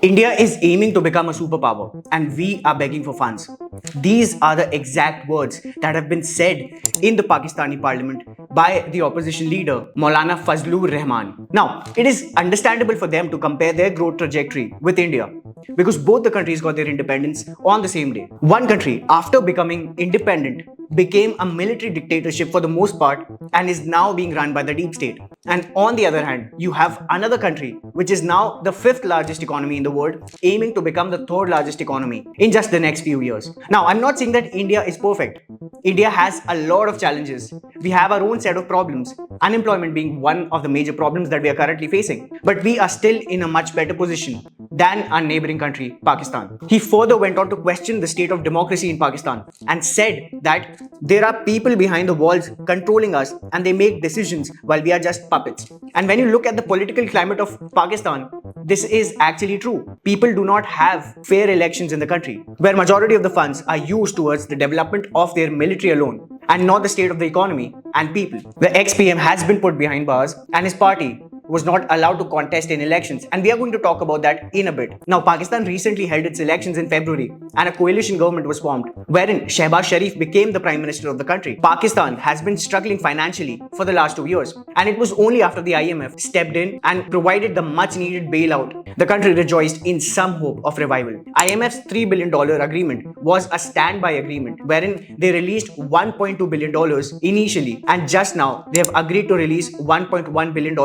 India is aiming to become a superpower and we are begging for funds. These are the exact words that have been said in the Pakistani parliament by the opposition leader Maulana Fazlur Rehman. Now, it is understandable for them to compare their growth trajectory with India because both the countries got their independence on the same day. One country, after becoming independent, became a military dictatorship for the most part and is now being run by the deep state. And on the other hand, you have another country which is now the fifth largest economy in the world, aiming to become the third largest economy in just the next few years. Now, I'm not saying that India is perfect. India has a lot of challenges. We have our own set of problems, unemployment being one of the major problems that we are currently facing. But we are still in a much better position than our neighboring country, Pakistan. He further went on to question the state of democracy in Pakistan and said that there are people behind the walls controlling us and they make decisions while we are just puppets. And when you look at the political climate of Pakistan, this is actually true. People do not have fair elections in the country, where majority of the funds are used towards the development of their military alone and not the state of the economy and people. The ex-PM has been put behind bars and his party was not allowed to contest in elections, and we are going to talk about that in a bit. Now, Pakistan recently held its elections in February and a coalition government was formed wherein Shehbaz Sharif became the Prime Minister of the country. Pakistan has been struggling financially for the last 2 years, and it was only after the IMF stepped in and provided the much needed bailout the country rejoiced in some hope of revival. IMF's $3 billion agreement was a standby agreement wherein they released $1.2 billion initially, and just now they have agreed to release $1.1 billion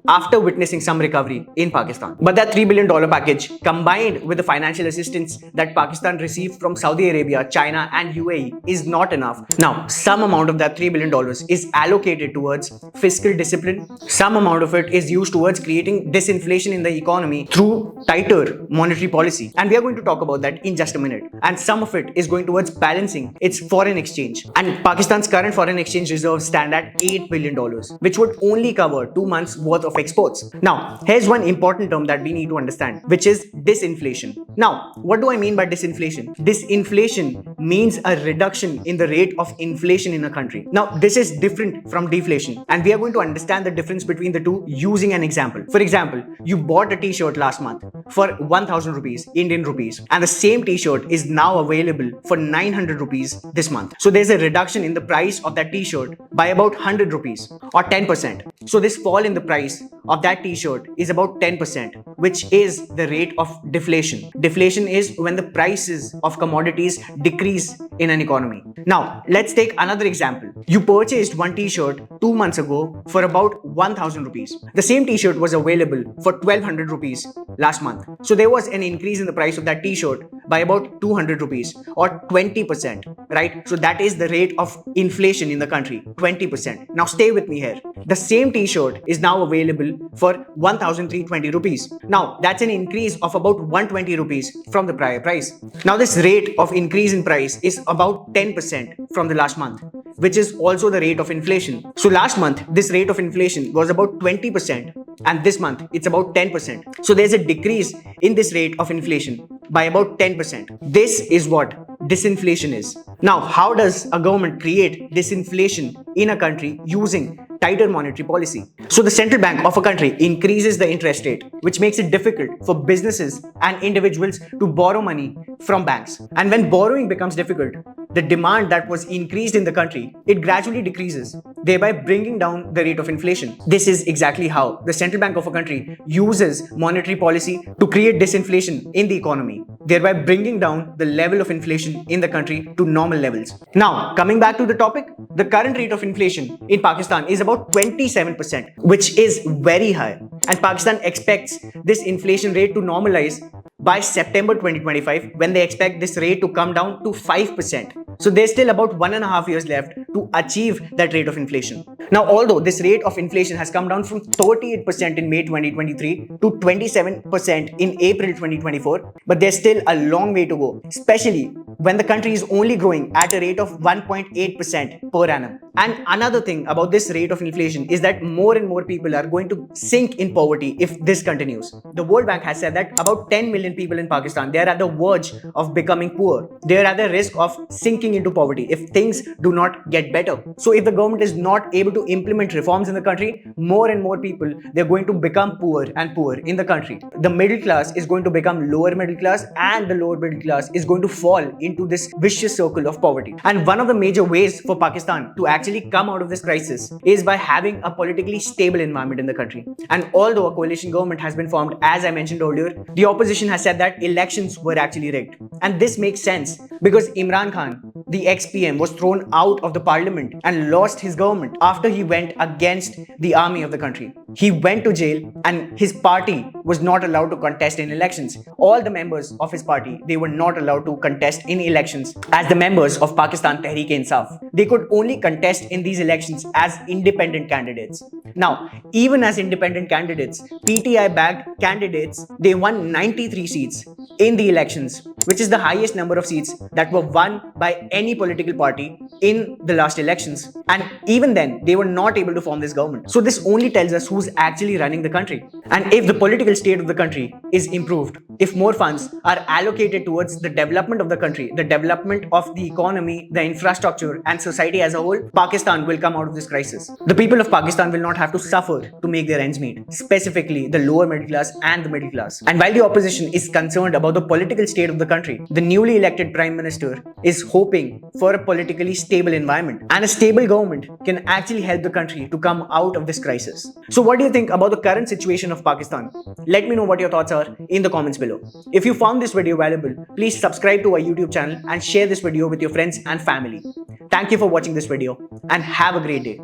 after witnessing some recovery in Pakistan. But that $3 billion package, combined with the financial assistance that Pakistan received from Saudi Arabia, China and UAE, is not enough. Now, some amount of that $3 billion is allocated towards fiscal discipline. Some amount of it is used towards creating disinflation in the economy through tighter monetary policy. And we are going to talk about that in just a minute. And some of it is going towards balancing its foreign exchange. And Pakistan's current foreign exchange reserves stand at $8 billion, which would only cover 2 months worth of exports. Now, here's one important term that we need to understand, which is disinflation. Now, what do I mean by disinflation? Disinflation means a reduction in the rate of inflation in a country. Now, this is different from deflation, and we are going to understand the difference between the two using an example. For example, you bought a t-shirt last month for 1000 rupees, Indian rupees, and the same t-shirt is now available for 900 rupees this month. So there's a reduction in the price of that t-shirt by about 100 rupees or 10%. So this fall in the price of that t-shirt is about 10%, which is the rate of deflation. Deflation is when the prices of commodities decrease in an economy. Now, let's take another example. You purchased one t-shirt 2 months ago for about 1000 rupees. The same t-shirt was available for 1200 rupees last month. So there was an increase in the price of that t-shirt by about 200 rupees or 20%, right? So that is the rate of inflation in the country, 20%. Now stay with me here. The same t-shirt is now available for 1320 rupees. Now that's an increase of about 120 rupees from the prior price. Now this rate of increase in price is about 10% from the last month, which is also the rate of inflation. So last month, this rate of inflation was about 20%, and this month it's about 10%. So there's a decrease in this rate of inflation by about 10%. This is what disinflation is. Now, how does a government create disinflation in a country using tighter monetary policy? So the central bank of a country increases the interest rate, which makes it difficult for businesses and individuals to borrow money from banks. And when borrowing becomes difficult, the demand that was increased in the country, it gradually decreases, thereby bringing down the rate of inflation. This is exactly how the central bank of a country uses monetary policy to create disinflation in the economy, thereby bringing down the level of inflation in the country to normal levels. Now, coming back to the topic, the current rate of inflation in Pakistan is about 27%, which is very high. And Pakistan expects this inflation rate to normalize by September 2025, when they expect this rate to come down to 5%. So there's still about 1.5 years left to achieve that rate of inflation. Now, although this rate of inflation has come down from 38% in May 2023 to 27% in April 2024, but there's still a long way to go, especially when the country is only growing at a rate of 1.8% per annum. And another thing about this rate of inflation is that more and more people are going to sink in poverty if this continues. The World Bank has said that about 10 million people in Pakistan, they are at the verge of becoming poor. They are at the risk of sinking into poverty if things do not get better. So if the government is not able to implement reforms in the country, more and more people, they're going to become poor and poor in the country. The middle class is going to become lower middle class, and the lower middle class is going to fall into this vicious circle of poverty. And one of the major ways for Pakistan to actually come out of this crisis is by having a politically stable environment in the country. And although a coalition government has been formed, as I mentioned earlier, the opposition has said that elections were actually rigged. And this makes sense because Imran Khan, the ex-PM, was thrown out of the parliament and lost his government after he went against the army of the country. He went to jail and his party was not allowed to contest in elections. All the members of his party, they were not allowed to contest in elections as the members of Pakistan Tehreek-e-Insaf. They could only contest in these elections as independent candidates. Now, even as independent candidates, PTI-backed candidates, they won 93 seats in the elections, which is the highest number of seats that were won by any political party in the last elections. And even then, they were not able to form this government. So this only tells us who's actually running the country. And if the political state of the country is improved, if more funds are allocated towards the development of the country, the development of the economy, the infrastructure, and society as a whole, Pakistan will come out of this crisis. The people of Pakistan will not have to suffer to make their ends meet, specifically the lower middle class and the middle class. And while the opposition is concerned about the political state of the country, the newly elected Prime Minister is hoping for a politically stable environment. And a stable government can actually help the country to come out of this crisis. So what do you think about the current situation of Pakistan? Let me know what your thoughts are in the comments below. If you found this video valuable, please subscribe to our YouTube channel and share this video with your friends and family. Thank you for watching this video and have a great day.